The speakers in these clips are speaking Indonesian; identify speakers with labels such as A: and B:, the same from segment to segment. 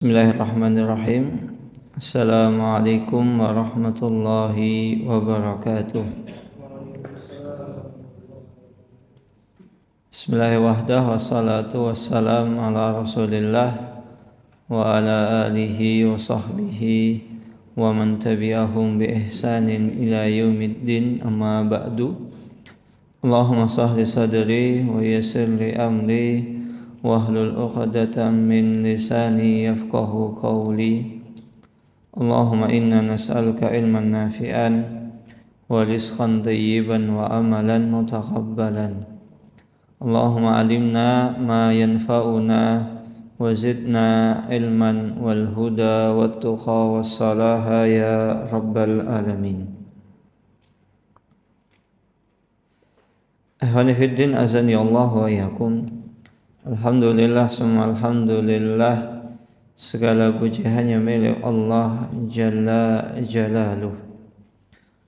A: Bismillahirrahmanirrahim. Assalamualaikum warahmatullahi wabarakatuh. Bismillahirrahmanirrahim. Wassalatu wassalamu ala rasulillah wa ala alihi wa sahbihi wa man tabi'ahum bi ihsanin ila yaumiddin, amma ba'du. Allahumma sahli sadri wa yassir li amri wahlul 'uqdatam min lisani yafqahu qawli. Allahumma inna nas'aluka ilman nafi'an wa rizqan thayyiban wa amalan mutaqabbalan. Allahumma alimna ma yanfa'una wa zidna ilman wal huda wat tuqa was salaha ya rabbal alamin. Ahwani fiddin, azani Allah wa iyyakum. Alhamdulillah, semua alhamdulillah, segala puji hanya milik Allah Jalla Jalaluh.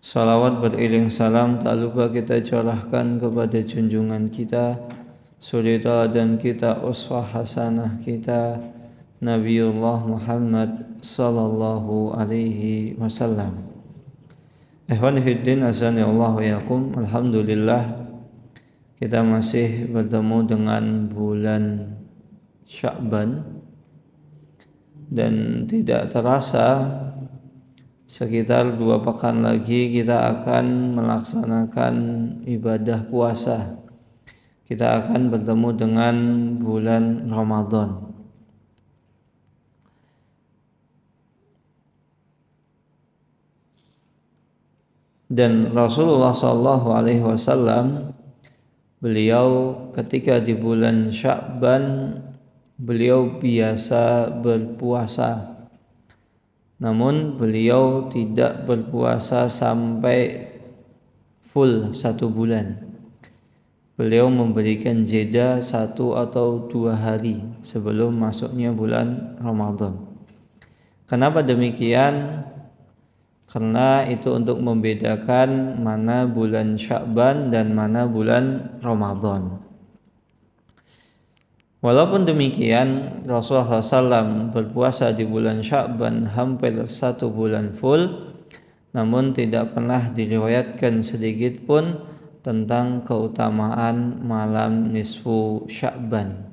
A: Salawat beriring salam tak lupa kita curahkan kepada junjungan kita, suri teladan kita, uswah hasanah kita, Nabiullah Muhammad sallallahu alaihi wasallam. Ikhwani fiddin, azani Allah wa iyyakum. Alhamdulillah, kita masih bertemu dengan bulan Sya'ban, dan tidak terasa sekitar 2 pekan lagi kita akan melaksanakan ibadah puasa. Kita akan bertemu dengan bulan Ramadan. Dan Rasulullah SAW, beliau ketika di bulan Sya'ban, beliau biasa berpuasa. Namun beliau tidak berpuasa sampai full 1 bulan. Beliau memberikan jeda 1 atau 2 hari sebelum masuknya bulan Ramadan. Kenapa demikian? Karena itu untuk membedakan mana bulan Sya'ban dan mana bulan Ramadan. Walaupun demikian, Rasulullah SAW berpuasa di bulan Sya'ban hampir 1 bulan full, namun tidak pernah diriwayatkan sedikit pun tentang keutamaan malam nisfu Sya'ban.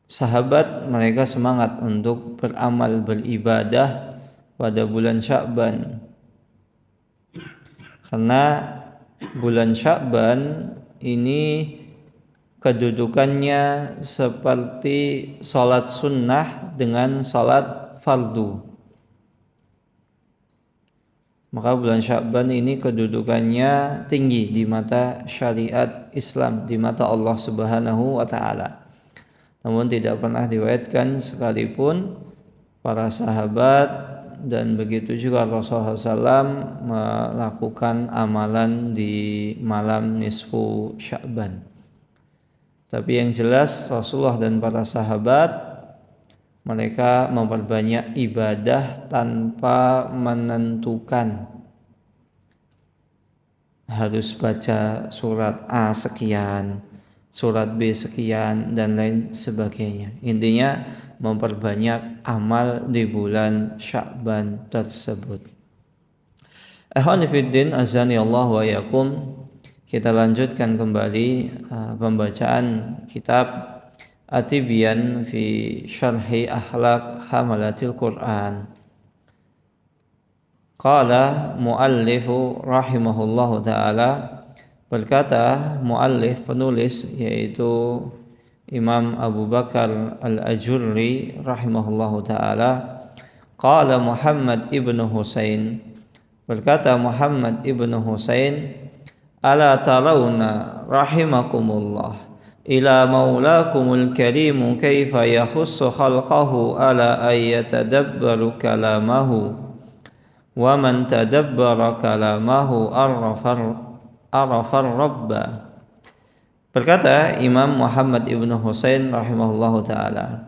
A: Sahabat mereka semangat untuk beramal beribadah pada bulan Sya'ban, karena bulan Sya'ban ini kedudukannya seperti salat sunnah dengan salat fardu. Maka bulan Sya'ban ini kedudukannya tinggi di mata syariat Islam, di mata Allah Subhanahu wa ta'ala. Namun tidak pernah diriwayatkan sekalipun para sahabat dan begitu juga Rasulullah SAW melakukan amalan di malam nisfu Sya'ban. Tapi yang jelas Rasulullah dan para sahabat mereka memperbanyak ibadah tanpa menentukan harus baca surat A sekian, surat B sekian, dan lain sebagainya. Intinya memperbanyak amal di bulan Sya'ban tersebut. Ikhwani fiddin, azani Allah wa iyyakum. Kita lanjutkan kembali pembacaan kitab At-Tibyan fi Syarhi Akhlaq Hamalatil Quran. Qala muallifu rahimahullahu ta'ala, berkata muallif, penulis, yaitu Imam Abu Bakar Al-Ajurri rahimahullahu ta'ala. Qala Muhammad ibnu Husain, berkata Muhammad ibnu Husain, ala tarawna rahimakumullah ila maulakumul karimu kaifa yahussu khalqahu ala ayyatadabbaru kalamahu wa man tadabbara kalamahu arafar rabba. Berkata Imam Muhammad ibnu Husain rahimahullahu ta'ala,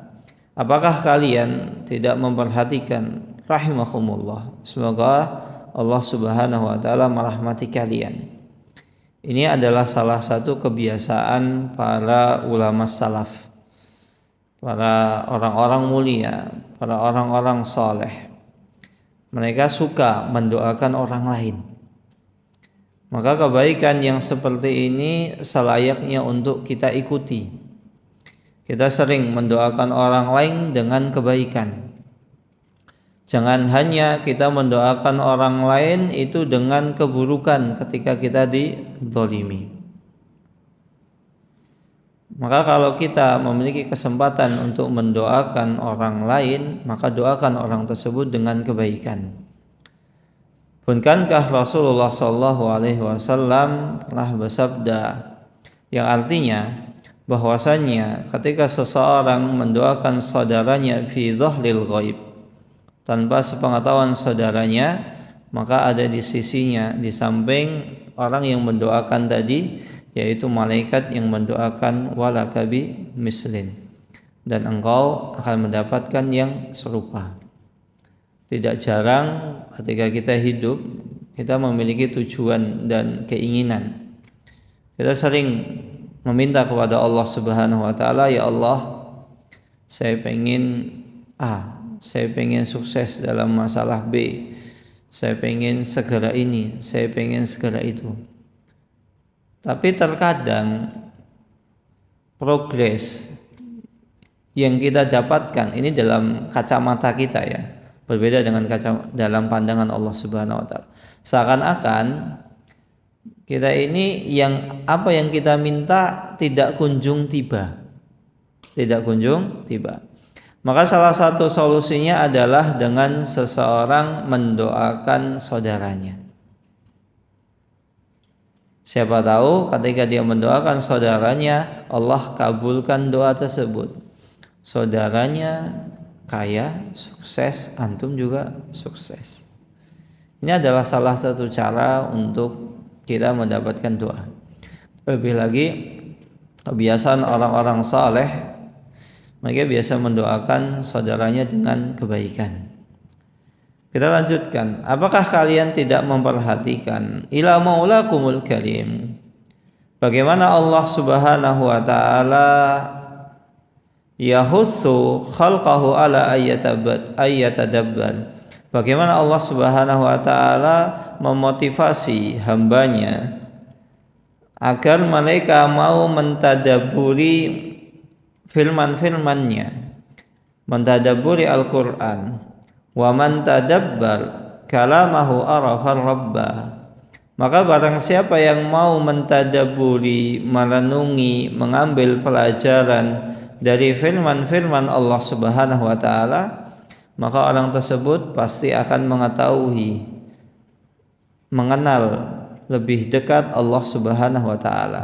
A: apakah kalian tidak memperhatikan, rahimakumullah, semoga Allah Subhanahu wa ta'ala merahmati kalian. Ini adalah salah satu kebiasaan para ulama salaf. para orang-orang mulia, para orang-orang soleh, mereka suka mendoakan orang lain. Maka kebaikan yang seperti ini selayaknya untuk kita ikuti. Kita sering mendoakan orang lain dengan kebaikan. Jangan hanya kita mendoakan orang lain itu dengan keburukan ketika kita dizalimi. Maka kalau kita memiliki kesempatan untuk mendoakan orang lain, maka doakan orang tersebut dengan kebaikan. Bukankah Rasulullah SAW pernah bersabda yang artinya bahwasanya ketika seseorang mendoakan saudaranya fi dhahril ghaib, tanpa sepengetahuan saudaranya, maka ada di sisinya, di samping orang yang mendoakan tadi, yaitu malaikat yang mendoakan walakabi mislin, dan engkau akan mendapatkan yang serupa. Tidak jarang ketika kita hidup, kita memiliki tujuan dan keinginan. Kita sering meminta kepada Allah Subhanahu wa taala, ya Allah, saya pengen A, saya pengen sukses dalam masalah B, saya pengen segera ini, saya pengen segera itu. Tapi terkadang progres yang kita dapatkan ini dalam kacamata kita ya, berbeda dengan dalam pandangan Allah Subhanahu wa taala. Seakan-akan kita ini apa yang kita minta tidak kunjung tiba. Tidak kunjung tiba. Maka salah satu solusinya adalah dengan seseorang mendoakan saudaranya. Siapa tahu ketika dia mendoakan saudaranya, Allah kabulkan doa tersebut. Saudaranya kaya, sukses, antum juga sukses. Ini adalah salah satu cara untuk kita mendapatkan doa. Lebih lagi, kebiasaan orang-orang saleh, mereka biasa mendoakan saudaranya dengan kebaikan. Kita lanjutkan. Apakah kalian tidak memperhatikan ila maulakumul karim, bagaimana Allah Subhanahu wa taala yahussu khalqahu ala ayyatadabbar. Bagaimana Allah Subhanahu wa taala memotivasi hambanya agar mereka mau mentadaburi firman-firman-Nya, mentadaburi Al-Qur'an. Wa man tadabbar kalamahu arafar rabbah. Maka barang siapa yang mau mentadaburi, merenungi, mengambil pelajaran dari firman-firman Allah Subhanahu wa taala, maka orang tersebut pasti akan mengetahui, mengenal lebih dekat Allah Subhanahu wa taala.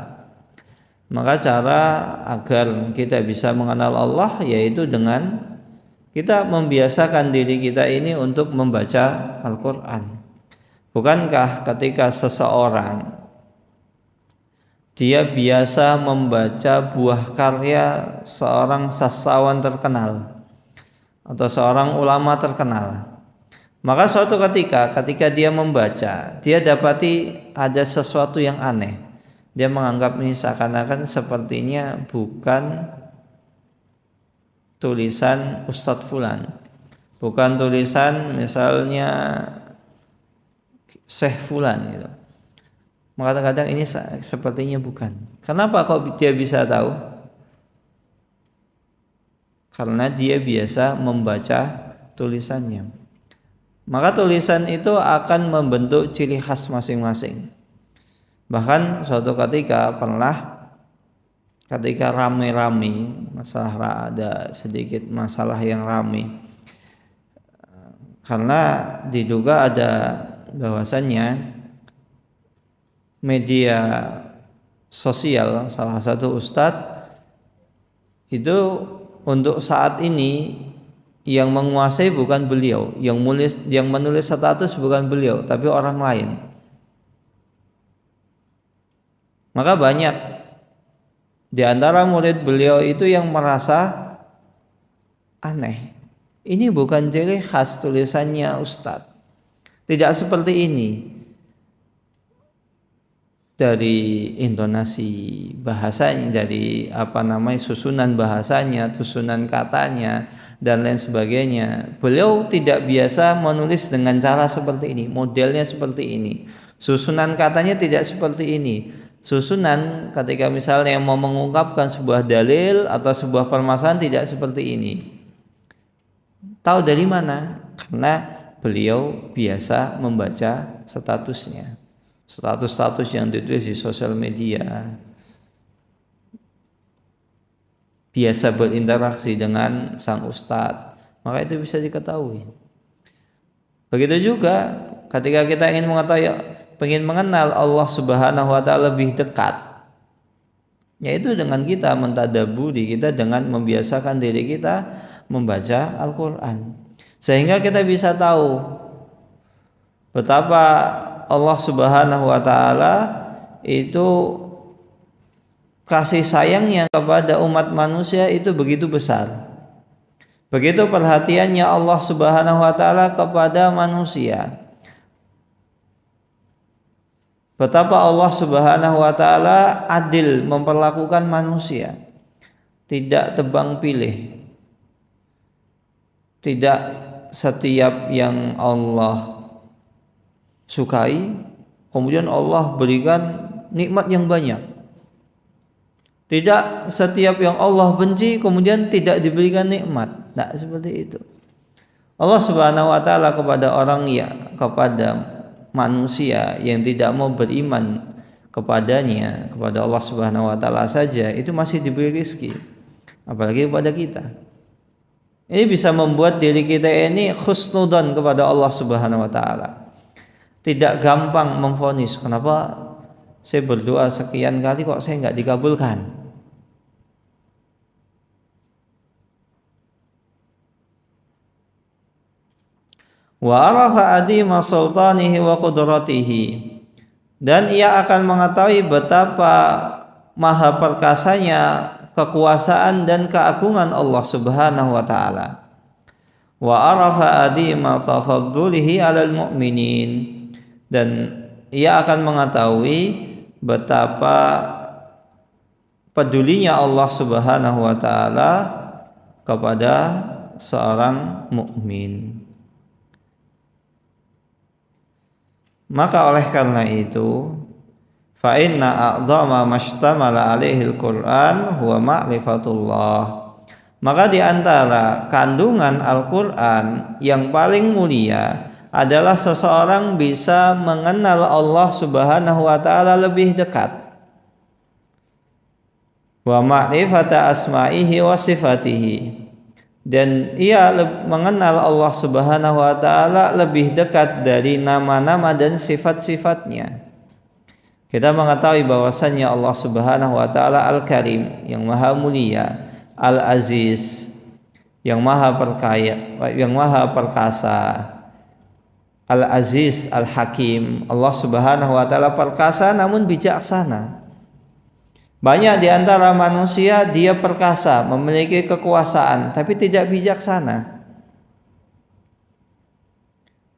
A: Maka cara agar kita bisa mengenal Allah yaitu dengan kita membiasakan diri kita ini untuk membaca Al-Quran. Bukankah ketika seseorang dia biasa membaca buah karya seorang sastrawan terkenal atau seorang ulama terkenal, maka suatu ketika dia membaca, dia dapati ada sesuatu yang aneh. Dia menganggap ini seakan-akan sepertinya bukan tulisan Ustadz Fulan, bukan tulisan misalnya Syekh Fulan gitu. Maka kadang-kadang ini sepertinya bukan. Kenapa kok dia bisa tahu? Karena dia biasa membaca tulisannya. Maka tulisan itu akan membentuk ciri khas masing-masing. Bahkan suatu ketika ketika rame-rame masalah, ada sedikit masalah yang rame, karena diduga ada bahwasannya media sosial salah satu ustadz itu untuk saat ini yang menguasai bukan beliau, yang menulis status bukan beliau, tapi orang lain. Maka banyak di antara murid beliau itu yang merasa aneh. Ini bukan ciri khas tulisannya Ustadz. Tidak seperti ini. dari intonasi bahasanya, dari susunan bahasanya, susunan katanya dan lain sebagainya. Beliau tidak biasa menulis dengan cara seperti ini, modelnya seperti ini. Susunan katanya tidak seperti ini. Susunan ketika misalnya mau mengungkapkan sebuah dalil atau sebuah permasalahan tidak seperti ini. Tahu dari mana? Karena beliau biasa membaca statusnya. Status-status yang ditulis di sosial media, biasa berinteraksi dengan sang ustadz, maka itu bisa diketahui. Begitu juga ketika kita ingin mengenal Allah Subhanahu wa taala lebih dekat, yaitu dengan kita mentadaburi, kita dengan membiasakan diri kita membaca Al-Qur'an, sehingga kita bisa tahu betapa Allah Subhanahu wa taala itu kasih sayangnya kepada umat manusia itu begitu besar. Begitu perhatiannya Allah Subhanahu wa taala kepada manusia. Betapa Allah Subhanahu wa taala adil memperlakukan manusia. Tidak tebang pilih. Tidak setiap yang Allah sukai kemudian Allah berikan nikmat yang banyak. Tidak setiap yang Allah benci kemudian tidak diberikan nikmat. Tidak seperti itu. Allah Subhanahu wa taala kepada kepada manusia yang tidak mau beriman kepadanya, kepada Allah Subhanahu wa taala saja, itu masih diberi rezeki. Apalagi kepada kita. Ini bisa membuat diri kita ini husnudzon kepada Allah Subhanahu wa taala. Tidak gampang memvonis, kenapa saya berdoa sekian kali kok saya nggak dikabulkan. Wa arafa adima sultanihi wa qudratihi, dan ia akan mengetahui betapa maha perkasanya kekuasaan dan keagungan Allah Subhanahu wa taala. Wa arafa adima tafaddulihi 'alal mu'minin, dan ia akan mengetahui betapa pedulinya Allah Subhanahu wa taala kepada seorang mukmin. Maka oleh karena itu, fa inna a'dhama mastamala 'alaihi al-Qur'an huwa ma'rifatullah. Maka di antara kandungan Al-Qur'an yang paling mulia adalah seseorang bisa mengenal Allah Subhanahu wa taala lebih dekat. Wa ma'rifata asma'ihi wa sifatihi, dan ia mengenal Allah Subhanahu wa taala lebih dekat dari nama-nama dan sifat-sifatnya. Kita mengetahui bahwasannya Allah Subhanahu wa taala Al-Karim, yang maha mulia, Al-Aziz, yang maha perkaya, yang maha perkasa, Al-Aziz, Al-Hakim. Allah Subhanahu wa taala perkasa namun bijaksana. Banyak di antara manusia dia perkasa, memiliki kekuasaan tapi tidak bijaksana.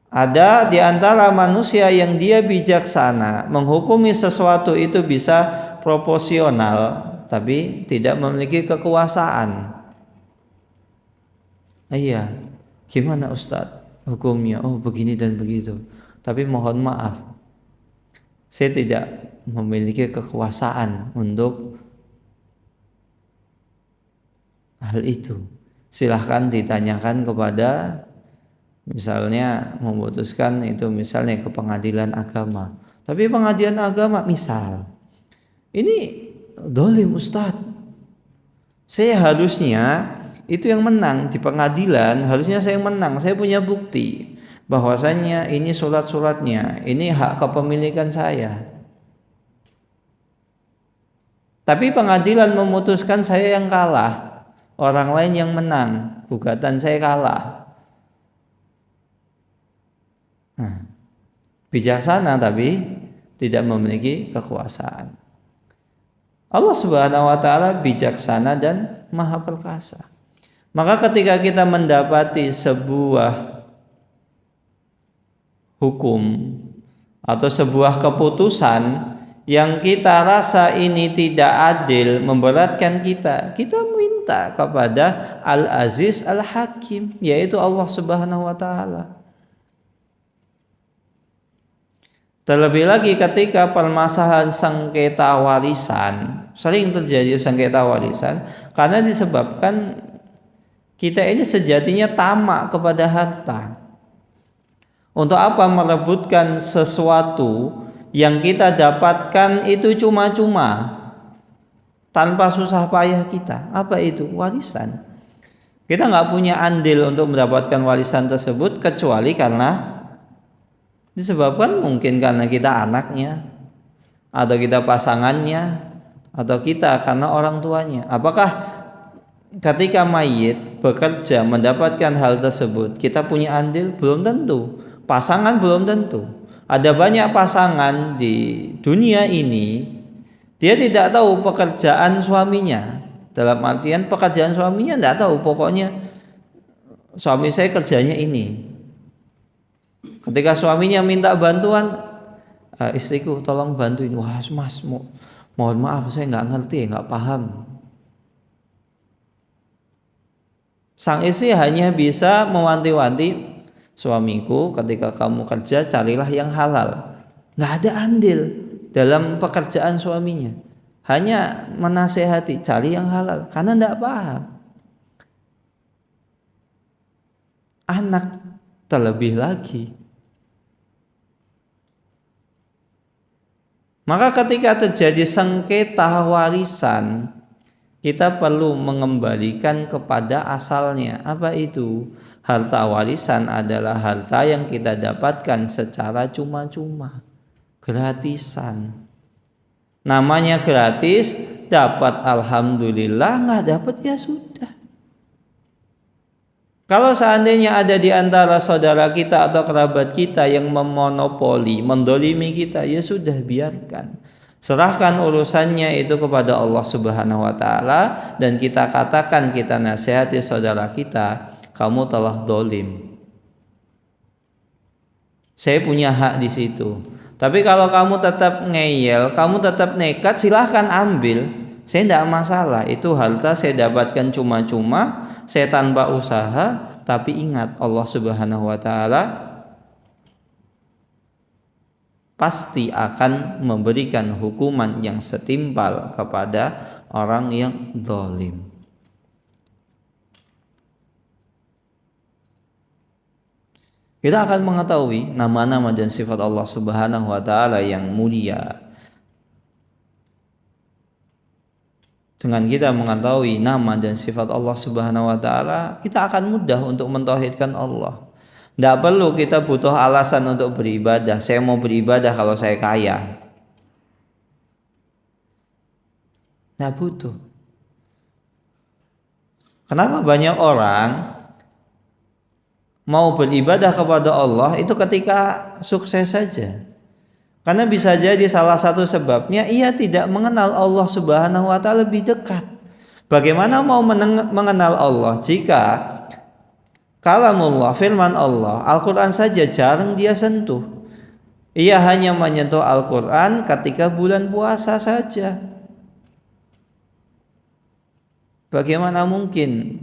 A: Ada di antara manusia yang dia bijaksana, menghukumi sesuatu itu bisa proporsional tapi tidak memiliki kekuasaan. Iya, gimana Ustadz hukumnya? Oh begini dan begitu. Tapi mohon maaf, saya tidak memiliki kekuasaan untuk hal itu. Silahkan ditanyakan kepada, misalnya memutuskan itu misalnya ke pengadilan agama. Tapi pengadilan agama misal, ini dolim Ustadz, saya harusnya itu yang menang di pengadilan, harusnya saya yang menang, saya punya bukti bahwasanya ini surat-suratnya, ini hak kepemilikan saya. Tapi pengadilan memutuskan saya yang kalah, orang lain yang menang, gugatan saya kalah. Nah, bijaksana tapi tidak memiliki kekuasaan. Allah Subhanahu wa taala bijaksana dan maha perkasa. Maka ketika kita mendapati sebuah hukum atau sebuah keputusan yang kita rasa ini tidak adil, memberatkan kita, kita minta kepada Al-Aziz Al-Hakim, yaitu Allah Subhanahu wa taala. Terlebih lagi ketika permasalahan sengketa warisan, sering terjadi sengketa warisan karena disebabkan kita ini sejatinya tamak kepada harta. Untuk apa merebutkan sesuatu yang kita dapatkan itu cuma-cuma tanpa susah payah kita? Apa itu? Warisan. Kita nggak punya andil untuk mendapatkan warisan tersebut kecuali karena disebabkan mungkin karena kita anaknya, atau kita pasangannya, atau kita karena orang tuanya. Apakah ketika mayit bekerja mendapatkan hal tersebut kita punya andil? Belum tentu. Pasangan belum tentu. Ada banyak pasangan di dunia ini, dia tidak tahu pekerjaan suaminya. Dalam artian pekerjaan suaminya tidak tahu, pokoknya suami saya kerjanya ini. Ketika suaminya minta bantuan, istriku tolong bantuin. Wah mas, mohon maaf saya nggak ngerti, nggak paham. Sang istri hanya bisa mewanti-wanti, suamiku ketika kamu kerja carilah yang halal. Nggak ada andil dalam pekerjaan suaminya, hanya menasehati cari yang halal karena nggak paham. Anak terlebih lagi. Maka ketika terjadi sengketa warisan, kita perlu mengembalikan kepada asalnya. Apa itu? Harta warisan adalah harta yang kita dapatkan secara cuma-cuma, gratisan. Namanya gratis, dapat alhamdulillah, nggak dapat ya sudah. Kalau seandainya ada di antara saudara kita atau kerabat kita yang memonopoli, mendolimi kita, ya sudah biarkan. Serahkan urusannya itu kepada Allah Subhanahu wa taala, dan kita katakan, kita nasihati saudara kita, kamu telah dolim. Saya punya hak di situ. Tapi kalau kamu tetap ngeyel, kamu tetap nekat, silahkan ambil. Saya tidak masalah. Itu harta saya dapatkan cuma-cuma, saya tanpa usaha. Tapi ingat, Allah Subhanahu wa taala pasti akan memberikan hukuman yang setimpal kepada orang yang zalim. Kita akan mengetahui nama-nama dan sifat Allah Subhanahu wa taala yang mulia. Dengan kita mengetahui nama dan sifat Allah Subhanahu wa taala, kita akan mudah untuk mentauhidkan Allah. Tidak perlu kita butuh alasan untuk beribadah. Saya mau beribadah kalau saya kaya. Tidak butuh. Kenapa banyak orang mau beribadah kepada Allah itu ketika sukses saja? Karena bisa jadi salah satu sebabnya ia tidak mengenal Allah Subhanahu wa taala lebih dekat. Bagaimana mau mengenal Allah jika kalamullah, firman Allah, Al-Quran saja jarang dia sentuh. Ia hanya menyentuh Al-Quran ketika bulan puasa saja. Bagaimana mungkin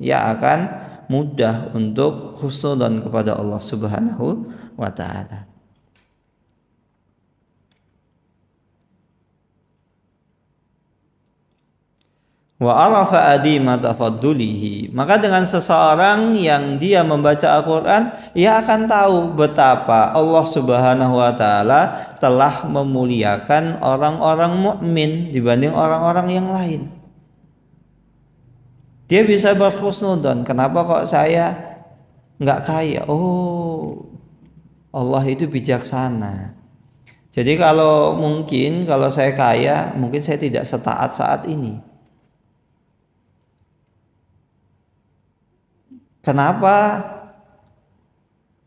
A: ia akan mudah untuk husnudzon kepada Allah Subhanahu wa taala? Wa arafa adima tafaddulihi, maka dengan seseorang yang dia membaca Al-Quran, ia akan tahu betapa Allah Subhanahu wa taala telah memuliakan orang-orang mukmin dibanding orang-orang yang lain. Dia bisa berhusnudzon, kenapa kok saya nggak kaya? Oh, Allah itu bijaksana. Jadi kalau saya kaya, mungkin saya tidak setaat saat ini. Kenapa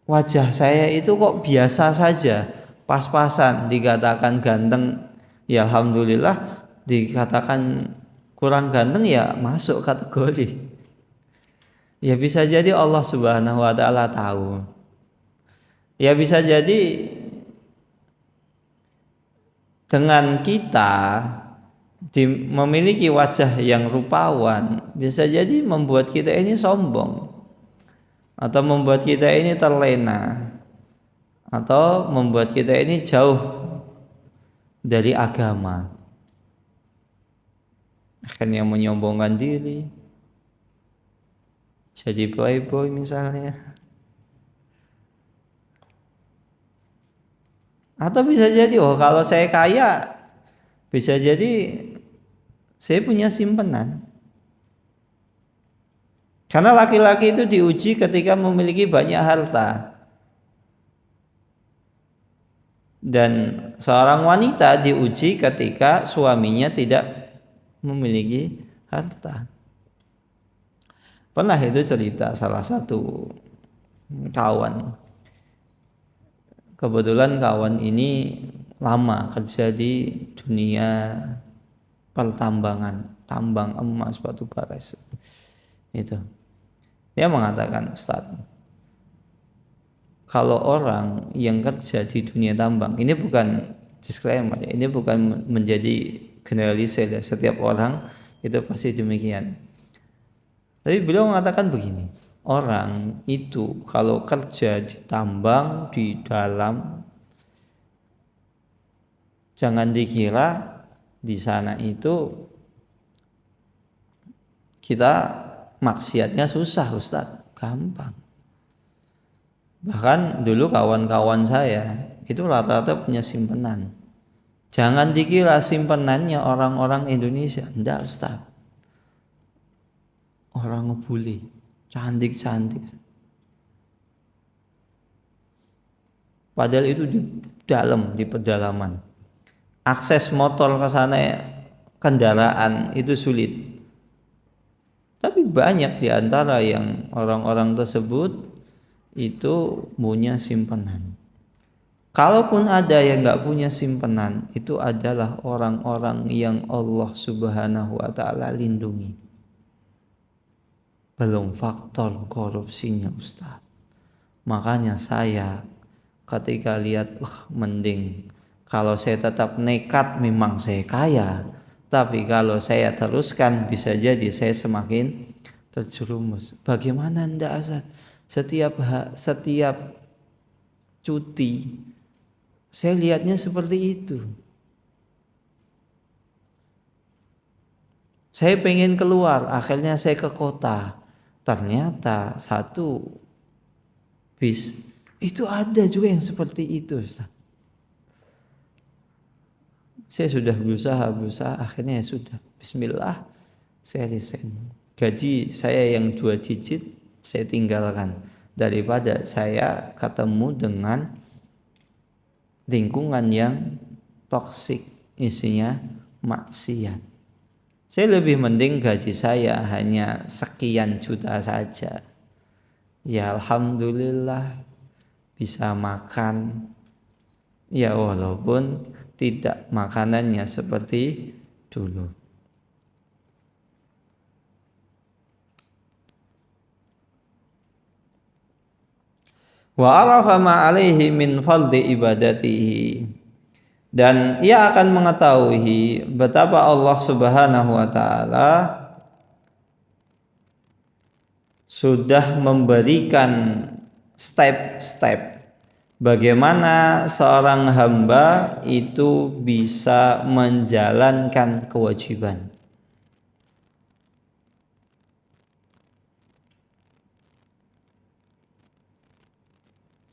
A: wajah saya itu kok biasa saja, pas-pasan, dikatakan ganteng, ya alhamdulillah, dikatakan kurang ganteng ya masuk kategori. Ya bisa jadi Allah Subhanahu wa taala tahu. Ya bisa jadi dengan kita memiliki wajah yang rupawan bisa jadi membuat kita ini sombong atau membuat kita ini terlena atau membuat kita ini jauh dari agama, akhirnya menyombongkan diri, jadi playboy misalnya, atau bisa jadi kalau saya kaya bisa jadi saya punya simpenan. Karena laki-laki itu diuji ketika memiliki banyak harta. Dan seorang wanita diuji ketika suaminya tidak memiliki harta. Pernah itu cerita salah satu kawan. Kebetulan kawan ini lama kerja di dunia pertambangan, tambang emas, batu bara itu. Dia mengatakan, Ustaz, kalau orang yang kerja di dunia tambang, ini bukan disclaimer, ini bukan menjadi generalisir ya, setiap orang itu pasti demikian. Tapi beliau mengatakan begini, orang itu kalau kerja di tambang, di dalam, jangan dikira di sana itu kita maksiatnya susah, Ustaz, gampang. Bahkan dulu kawan-kawan saya itu rata-rata punya simpenan. Jangan dikira simpenannya orang-orang Indonesia, enggak, Ustaz. Orang ngebully, cantik-cantik. Padahal itu di dalam, di pedalaman. Akses motor ke sana, kendaraan itu sulit. Tapi banyak di antara yang orang-orang tersebut itu punya simpenan. Kalaupun ada yang nggak punya simpenan, itu adalah orang-orang yang Allah Subhanahu wa Ta'ala lindungi. Belum faktor korupsinya, Ustaz. Makanya saya ketika lihat, mending kalau saya tetap nekat memang saya kaya. Tapi kalau saya teruskan bisa jadi saya semakin terjerumus. Bagaimana Anda, Azad? Setiap cuti saya lihatnya seperti itu. Saya pengen keluar, akhirnya saya ke kota. Ternyata satu bis itu ada juga yang seperti itu, Ustaz. Saya sudah berusaha, akhirnya sudah. Bismillah, saya resign. Gaji saya yang 2 digit, saya tinggalkan. Daripada saya ketemu dengan lingkungan yang toksik, isinya maksiat. Saya lebih mending gaji saya hanya sekian juta saja. Ya alhamdulillah bisa makan. Ya walaupun tidak makanannya seperti dulu. Wa arafa ma alaihi min fadli ibadatihi, dan ia akan mengetahui betapa Allah Subhanahu wa Ta'ala sudah memberikan step-step bagaimana seorang hamba itu bisa menjalankan kewajiban.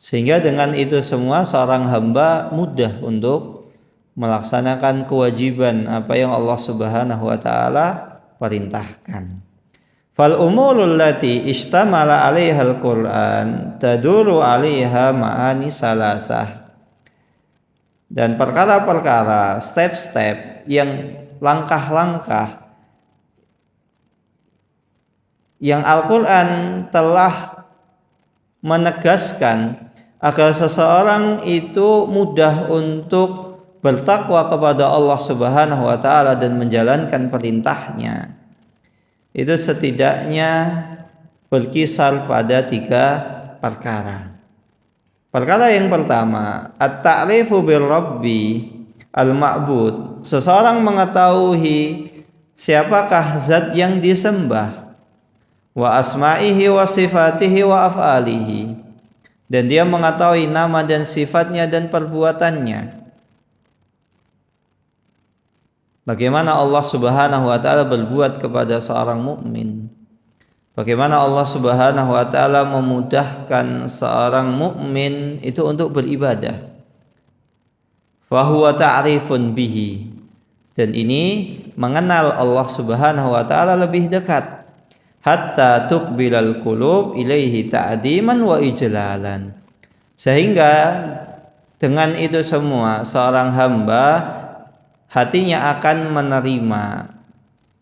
A: Sehingga dengan itu semua seorang hamba mudah untuk melaksanakan kewajiban apa yang Allah Subhanahu wa Ta'ala perintahkan. Fal umurul lati istamala 'alaihal Qur'an taduru 'alaiha ma'ani salasah. Dan perkara-perkara, step-step yang langkah-langkah yang Al-Qur'an telah menegaskan agar seseorang itu mudah untuk bertakwa kepada Allah Subhanahu wa Ta'ala dan menjalankan perintahnya, itu setidaknya berkisar pada 3 perkara. Perkara yang pertama, at-ta'rifu bir rabbi al-ma'bud. Seseorang mengetahui siapakah zat yang disembah, wa asma'ihi wa sifatihi wa af'alihi, dan dia mengetahui nama dan sifatnya dan perbuatannya. Bagaimana Allah Subhanahu wa taala berbuat kepada seorang mukmin? Bagaimana Allah Subhanahu wa taala memudahkan seorang mukmin itu untuk beribadah? Fa huwa ta'rifun bihi. Dan ini mengenal Allah Subhanahu wa taala lebih dekat. Hatta tuqbilal qulub ilaihi ta'diman wa ijlalan. Sehingga dengan itu semua seorang hamba hatinya akan menerima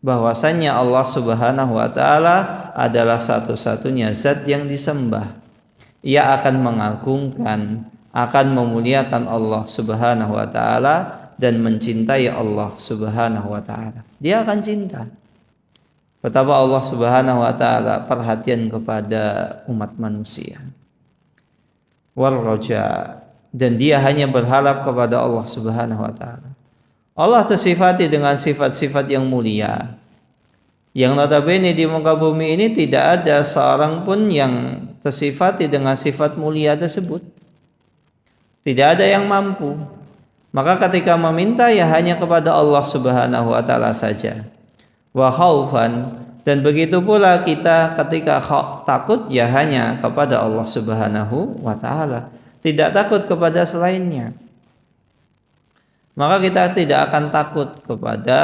A: bahwasannya Allah Subhanahu wa taala adalah satu-satunya zat yang disembah. Ia akan mengagungkan, akan memuliakan Allah Subhanahu wa taala dan mencintai Allah Subhanahu wa taala. Dia akan cinta. Betapa Allah Subhanahu wa taala perhatian kepada umat manusia. Wal raja, dan dia hanya berharap kepada Allah Subhanahu wa taala. Allah tersifati dengan sifat-sifat yang mulia, yang notabene di muka bumi ini tidak ada seorang pun yang tersifati dengan sifat mulia tersebut. Tidak ada yang mampu. Maka ketika meminta ya hanya kepada Allah Subhanahu wa taala saja. Wa khaufan, dan begitu pula kita ketika takut ya hanya kepada Allah Subhanahu wa taala, tidak takut kepada selainnya. Maka kita tidak akan takut kepada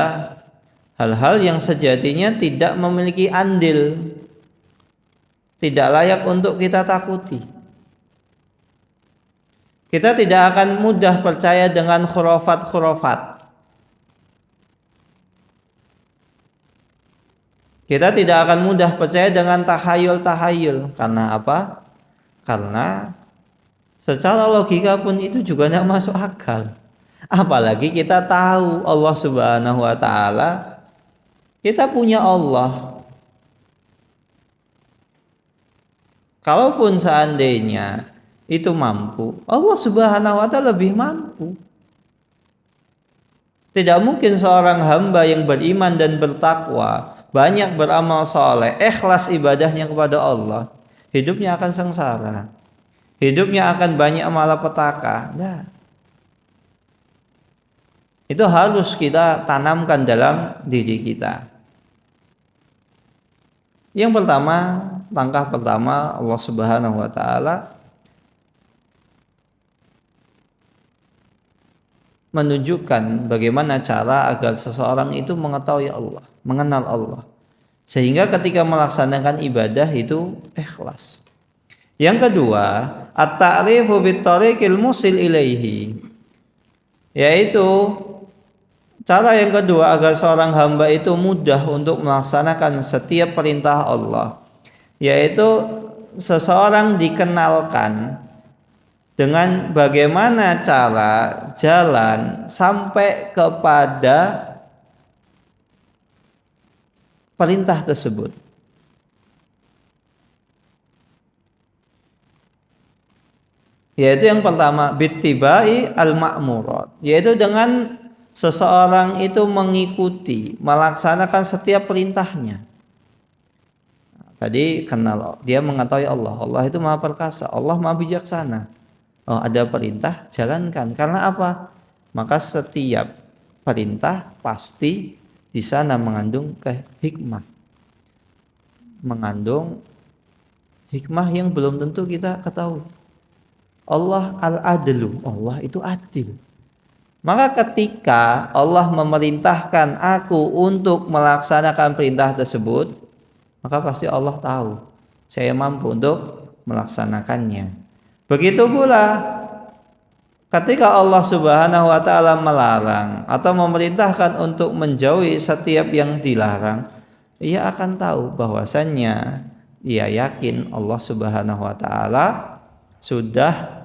A: hal-hal yang sejatinya tidak memiliki andil, tidak layak untuk kita takuti. Kita tidak akan mudah percaya dengan khurafat-khurafat. Kita tidak akan mudah percaya dengan tahayul-tahayul. Karena apa? Karena secara logika pun itu juga tidak masuk akal. Apalagi kita tahu Allah Subhanahu wa taala, kita punya Allah. Kalaupun seandainya itu mampu, Allah Subhanahu wa taala lebih mampu. Tidak mungkin seorang hamba yang beriman dan bertakwa, banyak beramal soleh, ikhlas ibadahnya kepada Allah, hidupnya akan sengsara, hidupnya akan banyak malapetaka. Nah, itu harus kita tanamkan dalam diri kita. Yang pertama, langkah pertama, Allah Subhanahu wa taala menunjukkan bagaimana cara agar seseorang itu mengetahui Allah, mengenal Allah, sehingga ketika melaksanakan ibadah itu ikhlas. Yang kedua, at-ta'rifu bit-tariqil musil ilaihi, yaitu cara yang kedua agar seorang hamba itu mudah untuk melaksanakan setiap perintah Allah, yaitu seseorang dikenalkan dengan bagaimana cara jalan sampai kepada perintah tersebut. Yaitu yang pertama, bittibai al-ma'murat, yaitu dengan seseorang itu mengikuti, melaksanakan setiap perintahnya. Tadi kenal, dia mengetahui Allah. Allah itu maha perkasa, Allah maha bijaksana. Oh, ada perintah, jalankan. Karena apa? Maka setiap perintah pasti di sana mengandung hikmah. Mengandung hikmah yang belum tentu kita ketahui. Allah al-adlu, Allah itu adil. Maka ketika Allah memerintahkan aku untuk melaksanakan perintah tersebut, maka pasti Allah tahu saya mampu untuk melaksanakannya. Begitu pula ketika Allah Subhanahu wa taala melarang atau memerintahkan untuk menjauhi setiap yang dilarang, ia akan tahu bahwasannya ia yakin Allah Subhanahu wa taala sudah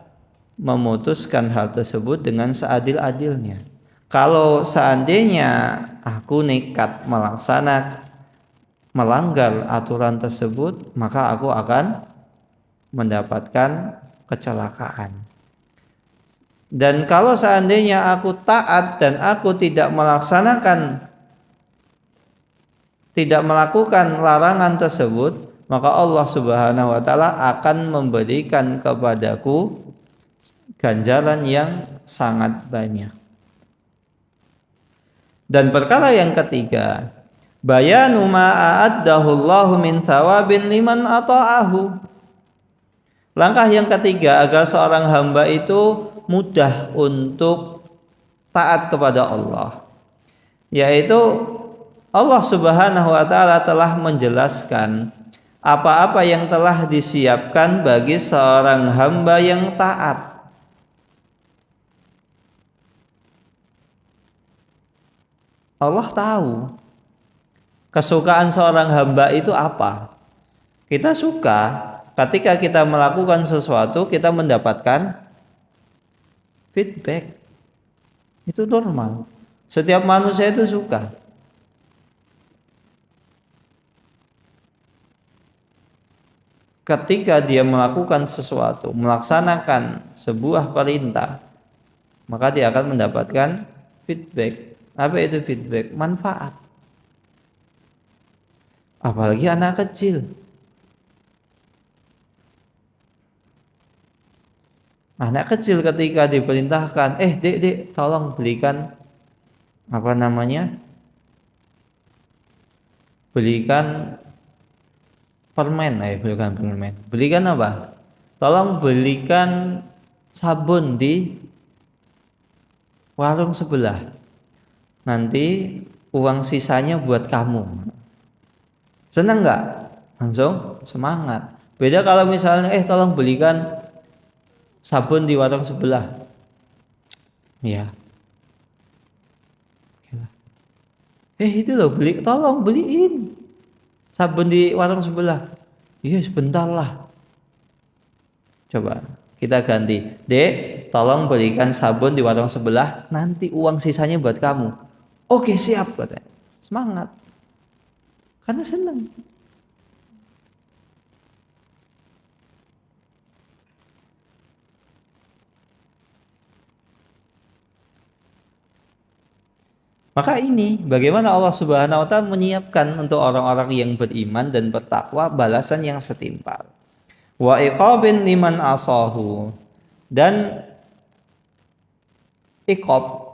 A: memutuskan hal tersebut dengan seadil-adilnya. Kalau seandainya aku nekat melanggar aturan tersebut, maka aku akan mendapatkan kecelakaan. Dan kalau seandainya aku taat dan aku tidak melakukan larangan tersebut, maka Allah Subhanahu wa taala akan memberikan kepadaku ganjaran yang sangat banyak. Dan perkara yang ketiga, bayanu ma a'addahu Allahu min thawabin liman ata'ahu. Langkah yang ketiga agar seorang hamba itu mudah untuk taat kepada Allah, yaitu Allah Subhanahu wa taala telah menjelaskan apa-apa yang telah disiapkan bagi seorang hamba yang taat. Allah tahu kesukaan seorang hamba itu apa. Kita suka ketika kita melakukan sesuatu kita mendapatkan feedback. Itu normal. Setiap manusia itu suka. Ketika dia melakukan sesuatu, melaksanakan sebuah perintah, maka dia akan mendapatkan feedback. Apa itu feedback? Manfaat. Apalagi anak kecil. Anak kecil ketika diperintahkan, dek, tolong belikan belikan permen, belikan permen. Belikan apa? Tolong belikan sabun di warung sebelah. Nanti uang sisanya buat kamu. Senang nggak? Langsung semangat. Beda kalau misalnya, tolong belikan sabun di warung sebelah. Ya. Itu loh, tolong beliin sabun di warung sebelah. Iya, sebentar lah. Coba kita ganti. Dek, tolong belikan sabun di warung sebelah, nanti uang sisanya buat kamu. Oke, siap, katanya. Semangat. Karena senang. Maka ini bagaimana Allah Subhanahu wa taala menyiapkan untuk orang-orang yang beriman dan bertakwa balasan yang setimpal. Wa iqabin liman asahu, dan iqab,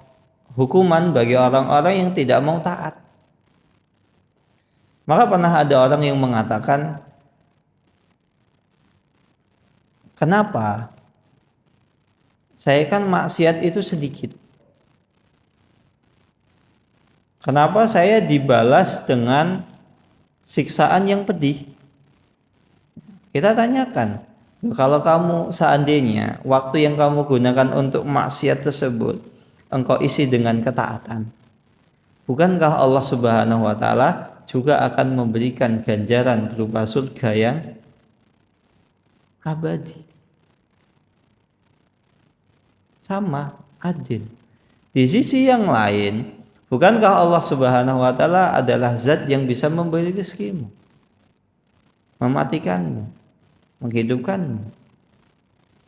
A: hukuman bagi orang-orang yang tidak mau taat. Maka pernah ada orang yang mengatakan, kenapa saya kan maksiat itu sedikit, kenapa saya dibalas dengan siksaan yang pedih? Kita tanyakan, kalau kamu seandainya waktu yang kamu gunakan untuk maksiat tersebut engkau isi dengan ketaatan, bukankah Allah Subhanahu wa taala juga akan memberikan ganjaran berupa surga yang abadi? Sama, adil. Di sisi yang lain, bukankah Allah Subhanahu wa taala adalah zat yang bisa memberi rezekimu, mematikanmu, menghidupkanmu?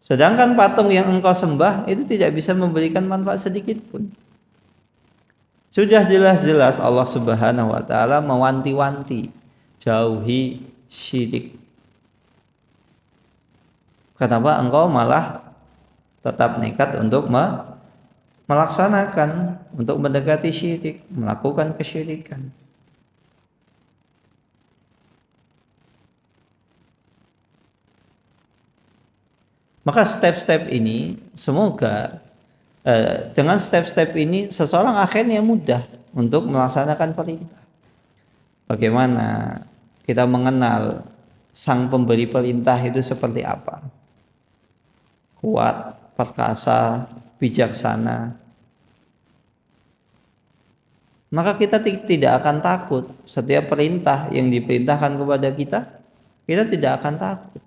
A: Sedangkan patung yang engkau sembah itu tidak bisa memberikan manfaat sedikit pun. Sudah jelas-jelas Allah Subhanahu wa taala mewanti-wanti, jauhi syirik. Kenapa engkau malah tetap nekat untuk melaksanakan, untuk mendekati syirik, melakukan kesyirikan? Maka step-step ini semoga dengan step-step ini seseorang akhirnya mudah untuk melaksanakan perintah. Bagaimana kita mengenal sang pemberi perintah itu seperti apa? Kuat, perkasa, bijaksana. Maka kita tidak akan takut setiap perintah yang diperintahkan kepada kita, kita tidak akan takut.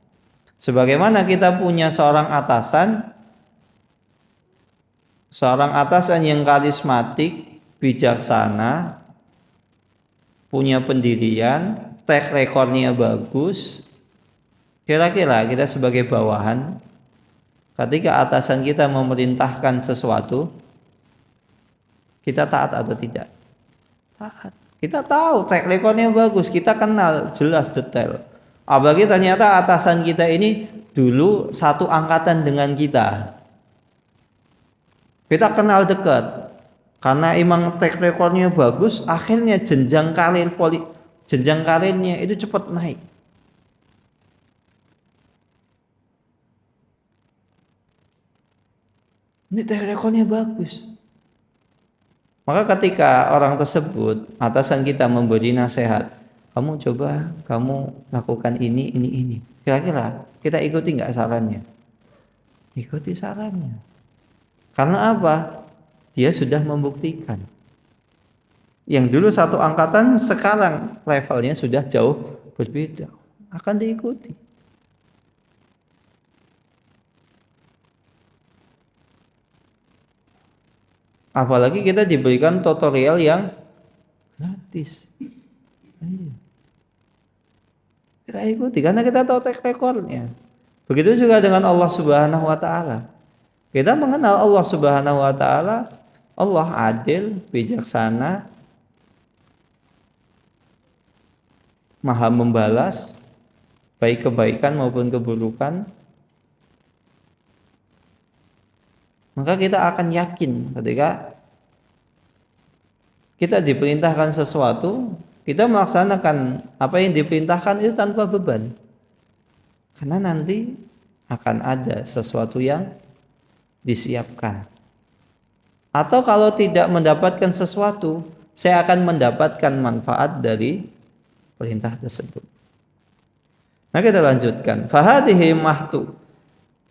A: Sebagaimana kita punya seorang atasan yang karismatik, bijaksana, punya pendirian, track recordnya bagus. Kira-kira kita sebagai bawahan Ketika atasan kita memerintahkan sesuatu, kita taat atau tidak? Taat. Kita tahu track recordnya bagus, kita kenal jelas detail. Apalagi ternyata atasan kita ini dulu satu angkatan dengan kita. Kita kenal dekat. Karena emang track recordnya bagus, akhirnya jenjang karirnya itu cepat naik. Ini track recordnya bagus. Maka ketika orang tersebut, atasan kita memberi nasihat, kamu coba, kamu lakukan ini. Kira-kira kita ikuti nggak sarannya? Ikuti sarannya. Karena apa? Dia sudah membuktikan. Yang dulu satu angkatan, sekarang levelnya sudah jauh berbeda. Akan diikuti. Apalagi kita diberikan tutorial yang gratis. Kita ikuti karena kita tahu track recordnya. Begitu juga dengan Allah Subhanahu wa taala. Kita mengenal Allah Subhanahu wa taala, Allah adil, bijaksana, Maha membalas baik kebaikan maupun keburukan. Maka kita akan yakin ketika kita diperintahkan sesuatu, kita melaksanakan apa yang diperintahkan itu tanpa beban. Karena nanti akan ada sesuatu yang disiapkan. Atau kalau tidak mendapatkan sesuatu, saya akan mendapatkan manfaat dari perintah tersebut. Nah, kita lanjutkan. Fahadihi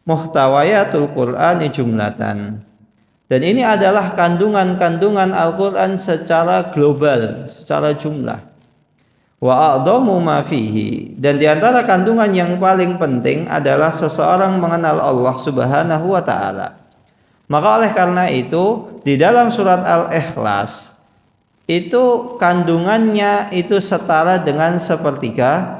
A: muhtawayatul Qur'ani jumlatan. Dan ini adalah kandungan-kandungan Al-Qur'an secara global, secara jumlah. Wa a'dhamu ma fihi, dan di antara kandungan yang paling penting adalah seseorang mengenal Allah Subhanahu wa taala. Maka oleh karena itu di dalam surat Al-Ikhlas itu kandungannya itu setara dengan sepertiga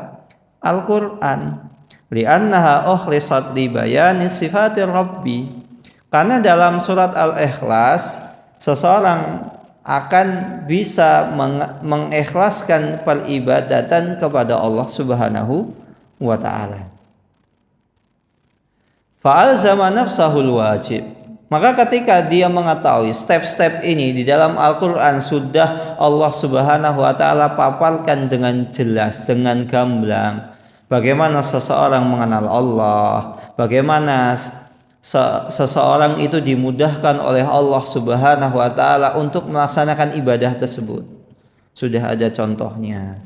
A: Al-Qur'an. Li'annaha ukhlisat li bayani sifatir rabbi. Karena dalam surat Al-Ikhlas seseorang akan bisa mengikhlaskan peribadatan kepada Allah Subhanahu wa taala. Fa'alzama nafsahul wajib. Maka ketika dia mengetahui step-step ini di dalam Al-Qur'an sudah Allah Subhanahu wa taala paparkan dengan jelas, dengan gamblang. Bagaimana seseorang mengenal Allah, bagaimana seseorang itu dimudahkan oleh Allah Subhanahu wa taala untuk melaksanakan ibadah tersebut. Sudah ada contohnya.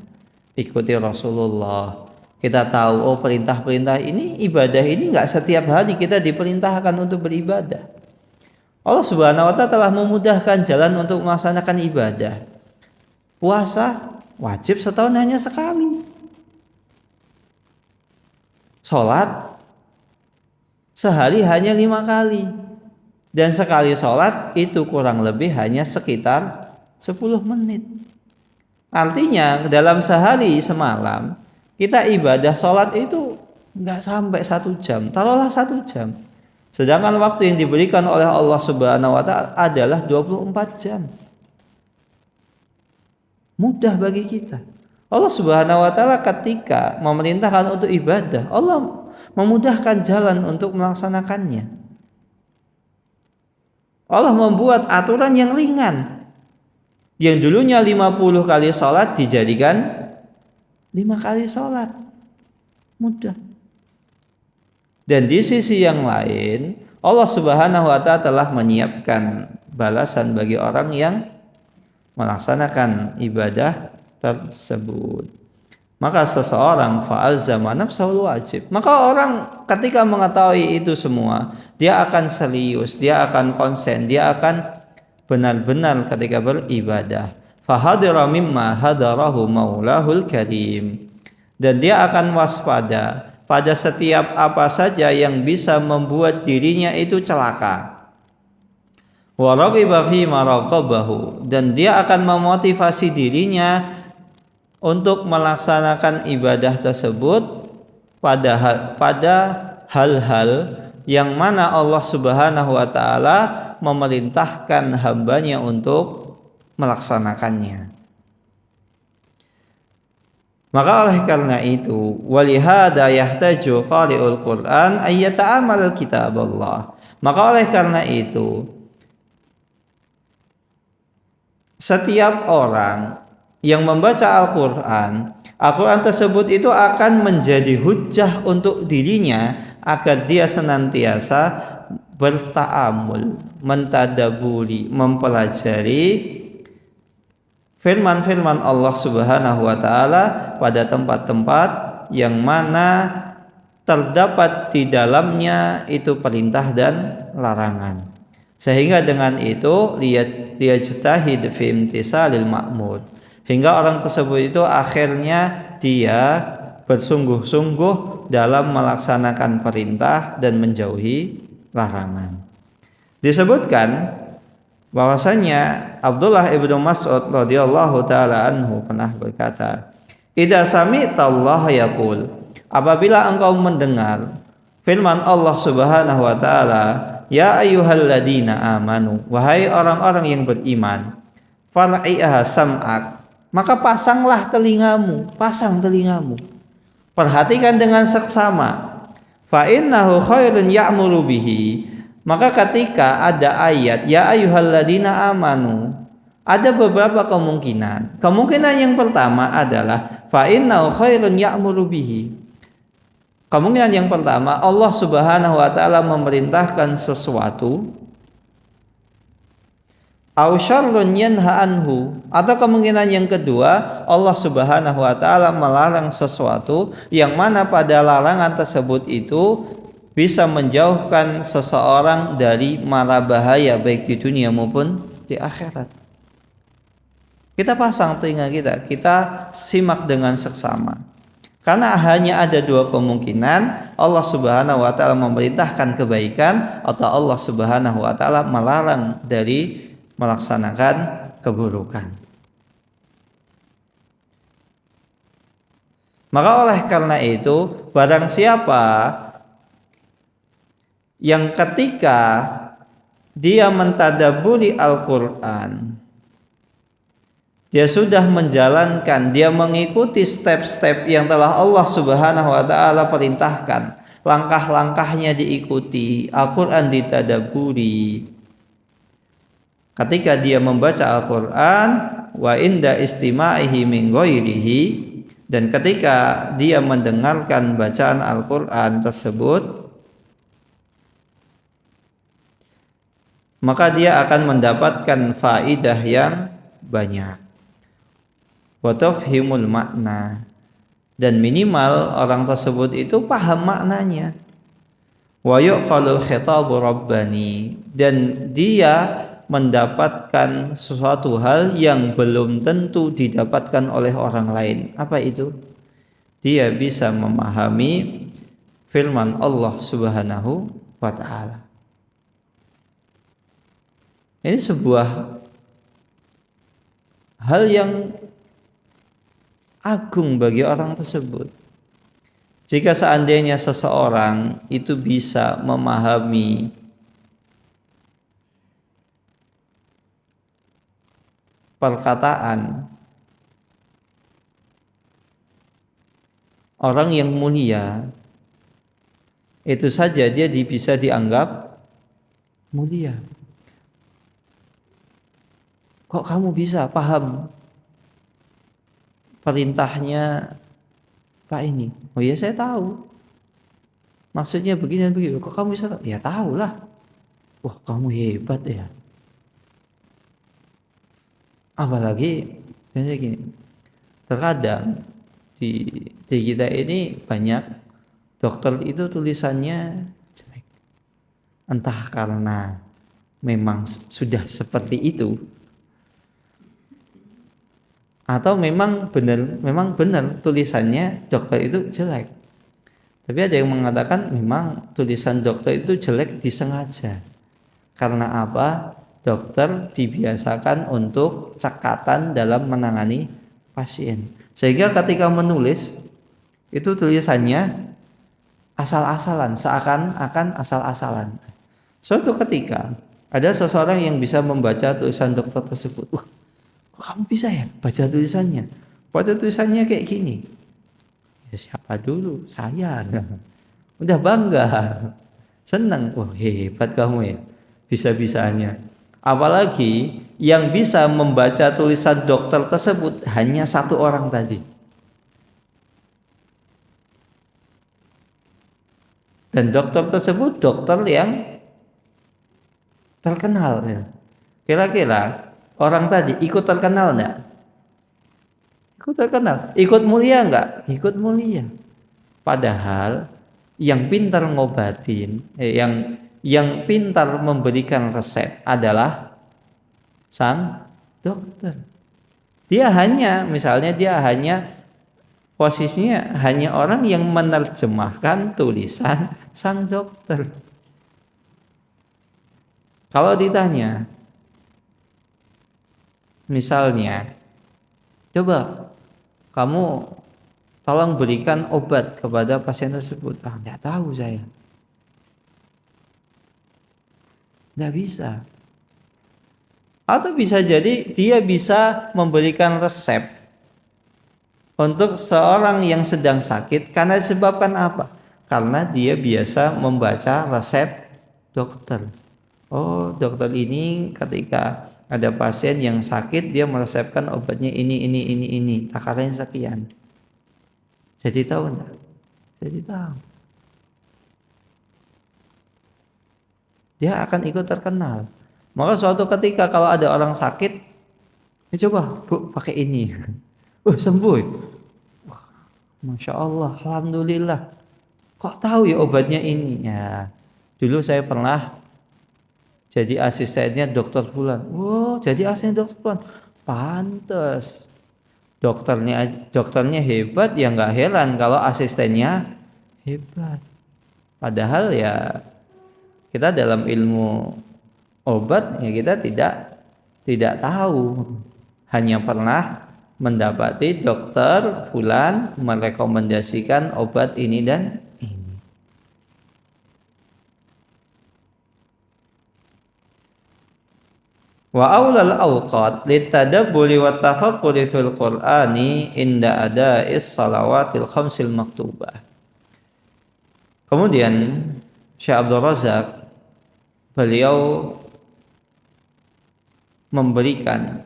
A: Ikuti Rasulullah. Kita tahu perintah-perintah ini, ibadah ini enggak setiap hari kita diperintahkan untuk beribadah. Allah Subhanahu wa taala telah memudahkan jalan untuk melaksanakan ibadah. Puasa wajib setahun hanya sekali. Sholat sehari hanya 5 kali. Dan sekali sholat itu kurang lebih hanya sekitar 10 menit. Artinya dalam sehari semalam kita ibadah sholat itu nggak sampai 1 jam. Taruhlah 1 jam. Sedangkan waktu yang diberikan oleh Allah Subhanahu wa taala adalah 24 jam. Mudah bagi kita. Allah Subhanahu wa taala ketika memerintahkan untuk ibadah, Allah memudahkan jalan untuk melaksanakannya. Allah membuat aturan yang ringan. Yang dulunya 50 kali sholat dijadikan 5 kali sholat. Mudah. Dan di sisi yang lain, Allah Subhanahu wa taala telah menyiapkan balasan bagi orang yang melaksanakan ibadah tersebut. Maka seseorang fa'alzama nafsahul wajib. Maka orang ketika mengetahui itu semua, dia akan serius, dia akan konsen, dia akan benar-benar ketika beribadah. Fahadira mimma hadarahu maulahul karim. Dan dia akan waspada pada setiap apa saja yang bisa membuat dirinya itu celaka. Wa raghiba fi ma raqabahu, dan dia akan memotivasi dirinya untuk melaksanakan ibadah tersebut pada hal-hal yang mana Allah Subhanahu wa taala memerintahkan hambanya untuk melaksanakannya. Maka oleh karena itu, walihada yahtaju qari'ul Qur'an ay yata'ammal kitab Allah. Maka oleh karena itu, setiap orang yang membaca Al-Qur'an, Al-Qur'an tersebut itu akan menjadi hujjah untuk dirinya agar dia senantiasa berta'amul, mentadaburi, mempelajari firman-firman Allah Subhanahu wa taala pada tempat-tempat yang mana terdapat di dalamnya itu perintah dan larangan. Sehingga dengan itu liyajtahid fi imtisalil ma'mur. Hingga orang tersebut itu akhirnya dia bersungguh-sungguh dalam melaksanakan perintah dan menjauhi larangan. Disebutkan bahwasanya Abdullah ibnu Mas'ud radhiyallahu taala anhu pernah berkata, "Idza sami'ta Allah yaqul," apabila engkau mendengar firman Allah Subhanahu wa taala, "Ya ayyuhalladzina amanu," wahai orang-orang yang beriman, "far'iha sam'ak," maka pasang telingamu. Perhatikan dengan seksama. Fa innahu khairun ya'muru bihi. Maka ketika ada ayat ya ayyuhalladzina amanu, ada beberapa kemungkinan. Kemungkinan yang pertama adalah fa innahu khairun ya'muru bihi. Kemungkinan yang pertama, Allah Subhanahu wa taala memerintahkan sesuatu, au syarrun yanha anhu, atau kemungkinan yang kedua, Allah Subhanahu wa taala melarang sesuatu yang mana pada larangan tersebut itu bisa menjauhkan seseorang dari mara bahaya baik di dunia maupun di akhirat. Kita pasang telinga kita simak dengan seksama. Karena hanya ada dua kemungkinan, Allah Subhanahu wa taala memerintahkan kebaikan atau Allah Subhanahu wa taala melarang dari melaksanakan keburukan. Maka oleh karena itu, barang siapa yang ketika dia mentadaburi Al-Qur'an, dia sudah menjalankan, dia mengikuti step-step yang telah Allah Subhanahu wa taala perintahkan, langkah-langkahnya diikuti, Al-Qur'an ditadaburi. Ketika dia membaca Al-Qur'an wa inda istima'ihi min ghairihi, dan ketika dia mendengarkan bacaan Al-Qur'an tersebut, maka dia akan mendapatkan faidah yang banyak. Wa tafhimul makna, dan minimal orang tersebut itu paham maknanya. Wa yuqalu khitabu rabbani, dan dia mendapatkan sesuatu hal yang belum tentu didapatkan oleh orang lain. Apa itu? Dia bisa memahami firman Allah Subhanahu wa taala. Ini sebuah hal yang agung bagi orang tersebut. Jika seandainya seseorang itu bisa memahami perkataan orang yang mulia, itu saja dia bisa dianggap mulia. Kok kamu bisa paham perintahnya Pak ini? Oh ya, saya tahu. Maksudnya begini dan begitu. Kok kamu bisa tahu? Ya tahulah. Wah, kamu hebat ya. Apalagi biasanya gini. Terkadang di kita ini banyak dokter itu tulisannya jelek. Entah karena memang sudah seperti itu, atau memang benar tulisannya dokter itu jelek. Tapi ada yang mengatakan memang tulisan dokter itu jelek disengaja. Karena apa? Dokter dibiasakan untuk cekatan dalam menangani pasien. Sehingga ketika menulis itu tulisannya asal-asalan, seakan-akan asal-asalan. Suatu ketika ada seseorang yang bisa membaca tulisan dokter tersebut. Wah, kok kamu bisa ya baca tulisannya? Pada tulisannya kayak gini. Ya siapa dulu? Saya. Udah bangga, senang. Wah, hebat kamu ya, bisa-bisanya. Apalagi yang bisa membaca tulisan dokter tersebut hanya satu orang tadi. Dan dokter tersebut dokter yang terkenal ya. Kira-kira orang tadi ikut terkenal enggak? Ikut terkenal. Ikut mulia enggak? Ikut mulia. Padahal yang pintar ngobatin, yang pintar memberikan resep adalah sang dokter. Dia hanya posisinya hanya orang yang menerjemahkan tulisan sang dokter. Kalau ditanya, misalnya, coba kamu tolong berikan obat kepada pasien tersebut. Nggak tahu saya. Nggak bisa. Atau bisa jadi dia bisa memberikan resep untuk seorang yang sedang sakit karena disebabkan apa? Karena dia biasa membaca resep dokter. Oh, dokter ini ketika ada pasien yang sakit dia meresepkan obatnya ini, takarannya sekian. Jadi tahu enggak? Jadi tahu. Dia akan ikut terkenal. Maka suatu ketika kalau ada orang sakit, coba Bu pakai ini. Sembuh. Wah, Masya Allah, Alhamdulillah. Kok tahu ya obatnya ini? Ya, dulu saya pernah jadi asistennya dokter Fulan. Jadi asisten dokter Fulan. Pantes. Dokternya hebat, ya nggak heran kalau asistennya hebat. Padahal ya kita dalam ilmu obat ya kita tidak tahu. Hanya pernah mendapati dokter Fulan merekomendasikan obat ini dan ini. Wa aulal awqat litadabburi wa tafakkuri fil Qur'ani inda ada'is salawatil khamsil maktubah. Kemudian Syekh Abdul Razak beliau memberikan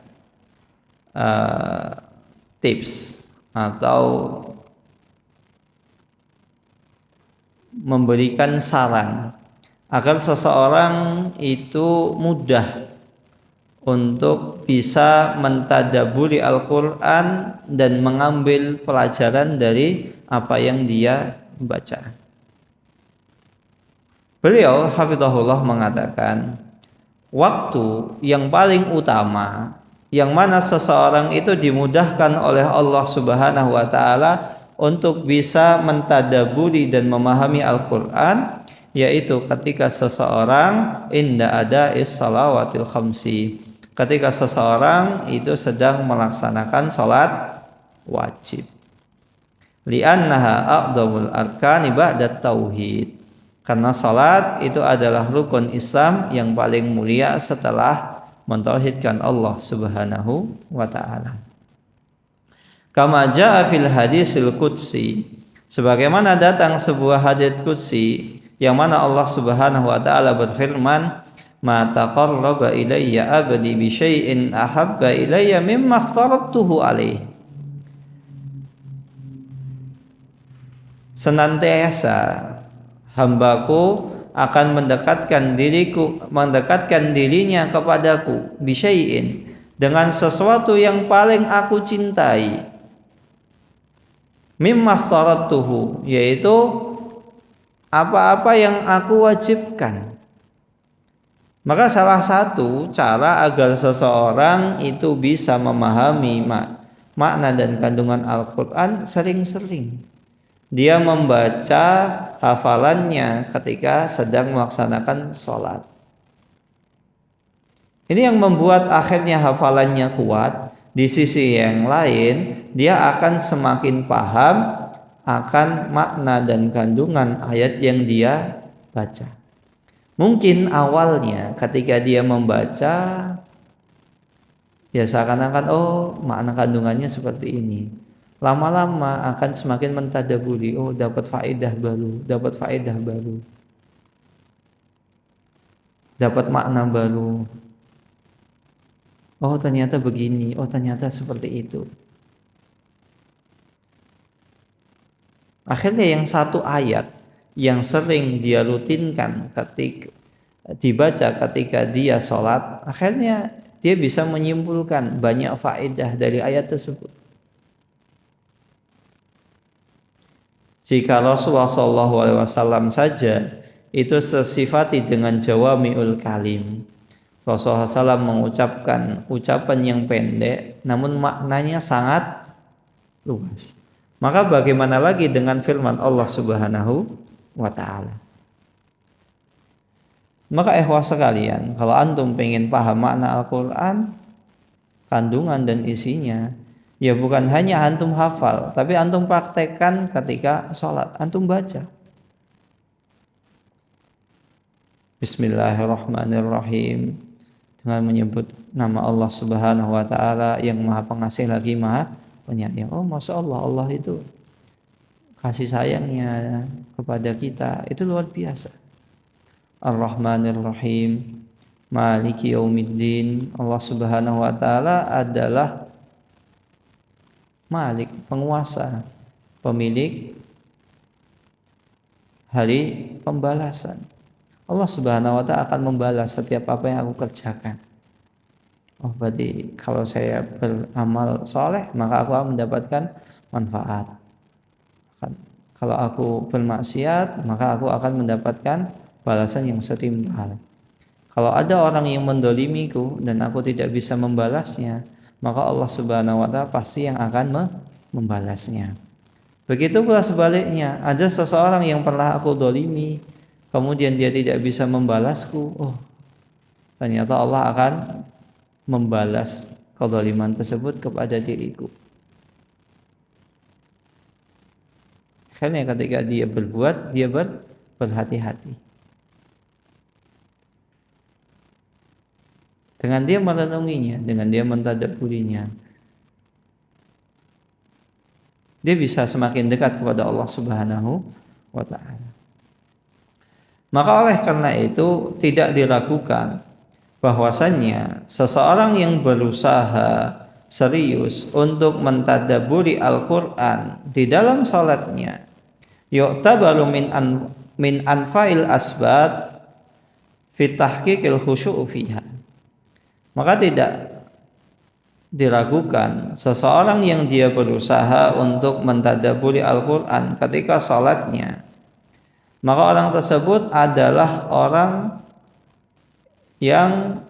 A: tips atau memberikan saran agar seseorang itu mudah untuk bisa mentadaburi Al-Quran dan mengambil pelajaran dari apa yang dia baca. Beliau hafizahullah mengatakan, waktu yang paling utama yang mana seseorang itu dimudahkan oleh Allah Subhanahu wa taala untuk bisa mentadaburi dan memahami Al-Quran, yaitu ketika seseorang inda ada'is salawatil khamsi, ketika seseorang itu sedang melaksanakan salat wajib. Li'annaha a'dhamul arkani ba'da tauhid, karena salat itu adalah rukun Islam yang paling mulia setelah mentauhidkan Allah Subhanahu wa taala. Kama jaa fil hadisil qudsi, sebagaimana datang sebuah hadits qudsi yang mana Allah Subhanahu wa taala berfirman, ma taqarraba ilayya abdi bi syai'in ahabba ilayya mimma aftaradtuhu alaihi. Senantiasa hambaku akan mendekatkan dirinya kepadaku bi syai'in, dengan sesuatu yang paling aku cintai, mimma aftaradtuhu, yaitu apa-apa yang aku wajibkan. Maka salah satu cara agar seseorang itu bisa memahami makna dan kandungan Al-Quran, sering-sering dia membaca hafalannya ketika sedang melaksanakan sholat. Ini yang membuat akhirnya hafalannya kuat. Di sisi yang lain, dia akan semakin paham akan makna dan kandungan ayat yang dia baca. Mungkin awalnya ketika dia membaca, ya seakan-akan makna kandungannya seperti ini. Lama-lama akan semakin mentadaburi, dapat faedah baru, dapat makna baru. Oh ternyata begini, ternyata seperti itu. Akhirnya yang satu ayat yang sering dia rutinkan ketika dibaca ketika dia sholat, akhirnya dia bisa menyimpulkan banyak faedah dari ayat tersebut. Jika Rasulullah SAW saja itu sesifati dengan jawami'ul kalim, Rasulullah SAW mengucapkan ucapan yang pendek namun maknanya sangat luas. Maka bagaimana lagi dengan firman Allah Subhanahu wa ta'ala. Maka ikhwah sekalian, kalau antum pengen paham makna Al-Quran, kandungan dan isinya, ya bukan hanya antum hafal, tapi antum praktekkan ketika sholat, antum baca. Bismillahirrahmanirrahim, dengan menyebut nama Allah Subhanahu wa ta'ala yang maha pengasih lagi maha penyayang. Masya Allah, Allah itu kasih sayangnya kepada kita itu luar biasa. Ar-Rahmanir-Rahim, Maliki Yaumiddin. Allah Subhanahu wa ta'ala adalah Malik, penguasa, pemilik hari pembalasan. Allah Subhanahu wa ta'ala akan membalas setiap apa yang aku kerjakan. Berarti kalau saya beramal soleh, maka aku akan mendapatkan manfaat. Kalau aku bermaksiat, maka aku akan mendapatkan balasan yang setimpal. Kalau ada orang yang mendolimiku dan aku tidak bisa membalasnya, maka Allah Subhanahu wa ta'ala pasti yang akan membalasnya. Begitu pula sebaliknya, ada seseorang yang pernah aku dolimi, kemudian dia tidak bisa membalasku, ternyata Allah akan membalas kezaliman tersebut kepada diriku. Karena ketika dia berbuat, dia berhati-hati. Dengan dia merenunginya, dengan dia mentadabburinya, dia bisa semakin dekat kepada Allah Subhanahu wa ta'ala. Maka oleh karena itu tidak diragukan bahwasannya seseorang yang berusaha serius untuk mentadabburi Al-Quran di dalam salatnya, yu'tabaru min anfa'il asbab fi tahqiqil khusyu'u fiha. Maka tidak diragukan seseorang yang dia berusaha untuk mentadabburi Al-Quran ketika salatnya, maka orang tersebut adalah orang yang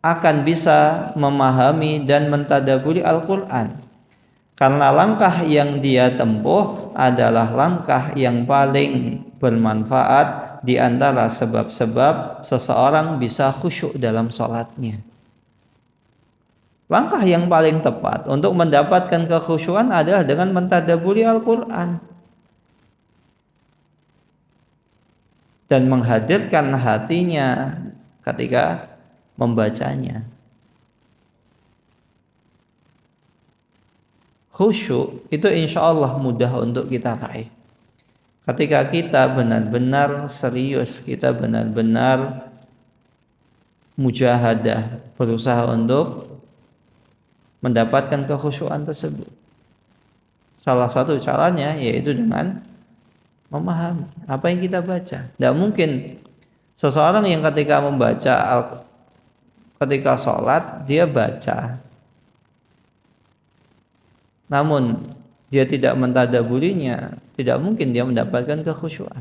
A: akan bisa memahami dan mentadabburi Al-Quran, karena langkah yang dia tempuh adalah langkah yang paling bermanfaat di antara sebab-sebab seseorang bisa khusyuk dalam sholatnya. Langkah yang paling tepat untuk mendapatkan kekhusyuan adalah dengan mentadabburi Al-Quran dan menghadirkan hatinya ketika membacanya. Khusyuk itu insya Allah mudah untuk kita raih ketika kita benar-benar serius, kita benar-benar mujahadah, berusaha untuk mendapatkan kekhusyuan tersebut. Salah satu caranya yaitu dengan memahami apa yang kita baca. Tidak mungkin seseorang yang ketika membaca ketika sholat dia baca, namun dia tidak mentadabburinya, tidak mungkin dia mendapatkan kekhusyuan.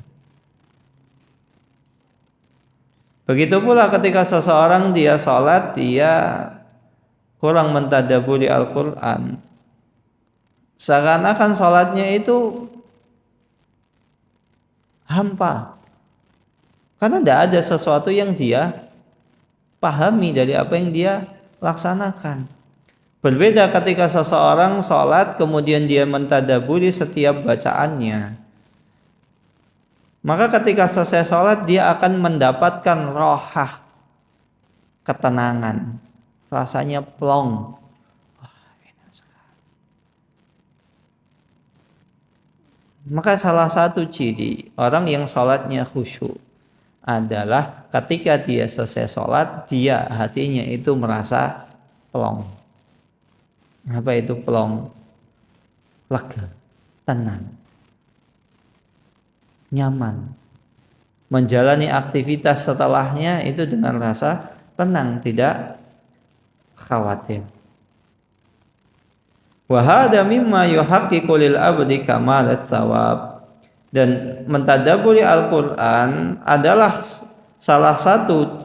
A: Begitu pula ketika seseorang dia sholat, dia kurang mentadabburi Al-Quran, seakan-akan sholatnya itu hampa, karena tidak ada sesuatu yang dia pahami dari apa yang dia laksanakan. Berbeda ketika seseorang sholat kemudian dia mentadaburi setiap bacaannya. Maka ketika selesai sholat dia akan mendapatkan rohah, ketenangan. Rasanya plong. Maka salah satu ciri orang yang sholatnya khusyuk adalah ketika dia selesai sholat, dia hatinya itu merasa plong. Apa itu plong? Lega, tenang, nyaman. Menjalani aktivitas setelahnya itu dengan rasa tenang, tidak khawatir. Wa hadza mimma yuhaqqiqu lil abdi kamalat thawab. Dan mentadabburi Al-Qur'an adalah salah satu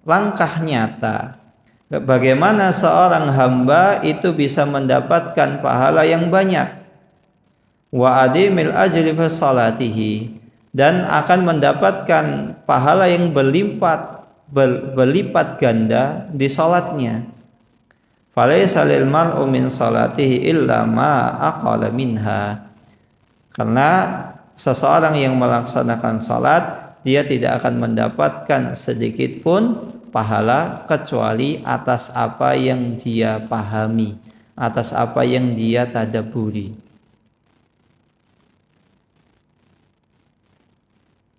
A: langkah nyata bagaimana seorang hamba itu bisa mendapatkan pahala yang banyak. Wa adimil ajri fi salatihi, dan akan mendapatkan pahala yang berlipat ganda di salatnya. Falaysa lil mar'u min salatihi illa ma aqala minha. Karena seseorang yang melaksanakan salat, dia tidak akan mendapatkan sedikit pun pahala kecuali atas apa yang dia pahami, atas apa yang dia tadabburi.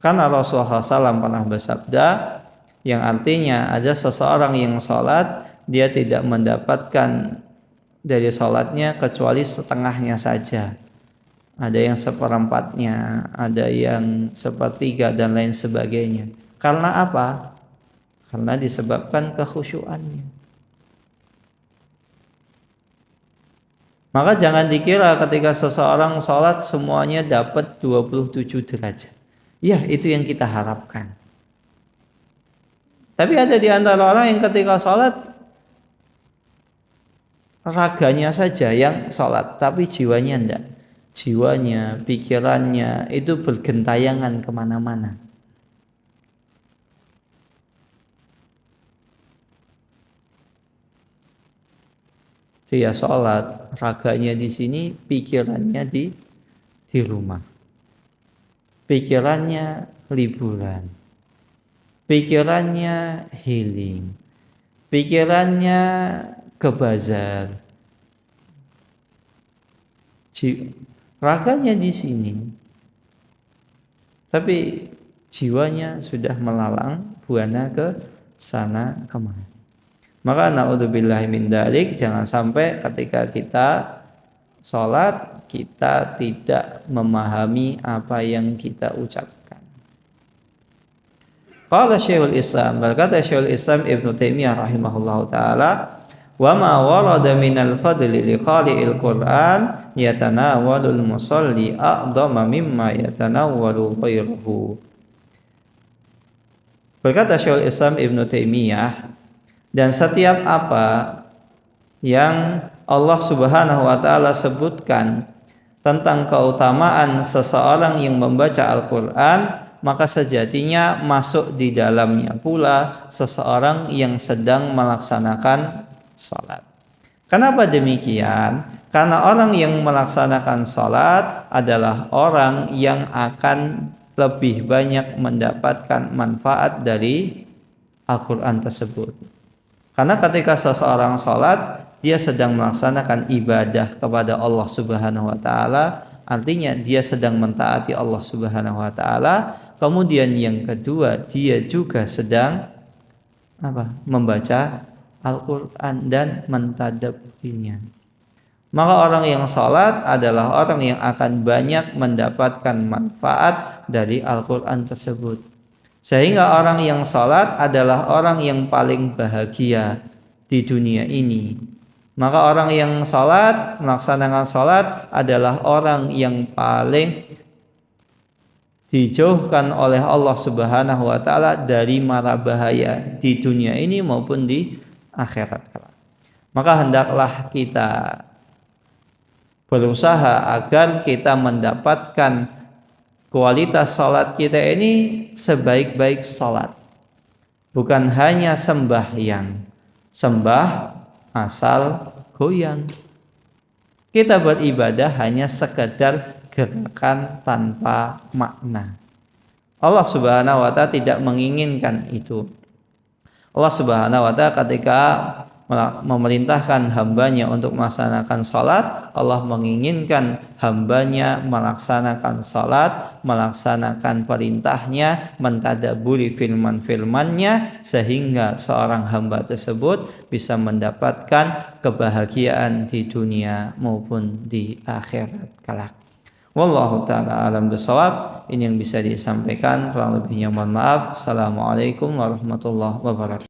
A: Karena Rasulullah SAW pernah bersabda yang artinya ada seseorang yang salat, dia tidak mendapatkan dari salatnya kecuali setengahnya saja. Ada yang seperempatnya, ada yang sepertiga dan lain sebagainya. Karena apa? Karena disebabkan kekhusyuannya. Maka jangan dikira ketika seseorang sholat semuanya dapat 27 derajat. Ya, itu yang kita harapkan. Tapi ada di antara orang yang ketika sholat raganya saja yang sholat, tapi jiwanya enggak. Jiwanya, pikirannya itu bergentayangan kemana-mana. Dia sholat, raganya di sini, pikirannya di rumah. Pikirannya liburan. Pikirannya healing. Pikirannya ke bazar. Raganya di sini, tapi jiwanya sudah melalang buana ke sana kemari. Maka naudzubillahi min dzalik, jangan sampai ketika kita sholat kita tidak memahami apa yang kita ucapkan. Qala Syekhul Islam, berkata Syekhul Islam Ibnu Taimiyah rahimahullahu taala, wa ma warada minal fadli liqari'il Qur'an yatanawalul musalli a'dhama mimma yatanawalu ghairuhu. Berkata Syekhul Islam Ibnu Taimiyah, dan setiap apa yang Allah Subhanahu wa taala sebutkan tentang keutamaan seseorang yang membaca Al-Qur'an, maka sejatinya masuk di dalamnya pula seseorang yang sedang melaksanakan salat. Kenapa demikian? Karena orang yang melaksanakan salat adalah orang yang akan lebih banyak mendapatkan manfaat dari Al-Quran tersebut. Karena ketika seseorang salat, dia sedang melaksanakan ibadah kepada Allah Subhanahu wa taala, artinya dia sedang mentaati Allah Subhanahu wa taala. Kemudian yang kedua, dia juga sedang membaca Al-Quran dan mentadabburinya. Maka orang yang salat adalah orang yang akan banyak mendapatkan manfaat dari Al-Quran tersebut. Sehingga orang yang salat adalah orang yang paling bahagia di dunia ini. Maka orang yang salat, melaksanakan salat adalah orang yang paling dijauhkan oleh Allah Subhanahu wa taala dari mara bahaya di dunia ini maupun di akhirat kelak. Maka hendaklah kita berusaha agar kita mendapatkan kualitas salat kita ini sebaik-baik salat. Bukan hanya sembahyang, sembah asal goyang. Kita beribadah hanya sekedar gerakan tanpa makna. Allah Subhanahu wa taala tidak menginginkan itu. Allah Subhanahu wa taala ketika memerintahkan hambanya untuk melaksanakan salat, Allah menginginkan hambanya melaksanakan salat, melaksanakan perintahnya, mentadaburi firman-firmannya, sehingga seorang hamba tersebut bisa mendapatkan kebahagiaan di dunia maupun di akhirat kelak. Wallahu ta'ala alam bisawab. Ini yang bisa disampaikan, kurang lebihnya mohon maaf. Assalamualaikum warahmatullahi wabarakatuh.